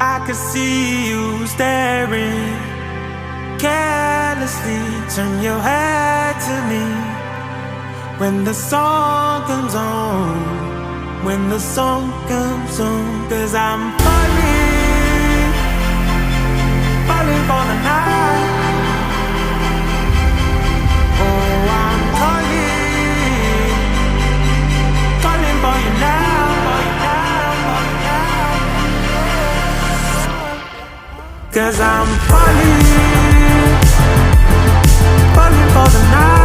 I could see you staring carelessly. Turn your head to me when the song comes on. When the song comes on. 'Cause I'm falling, falling for the night. Oh, I'm calling, calling for you now, for you now, for you now. 'Cause I'm falling, falling for the night.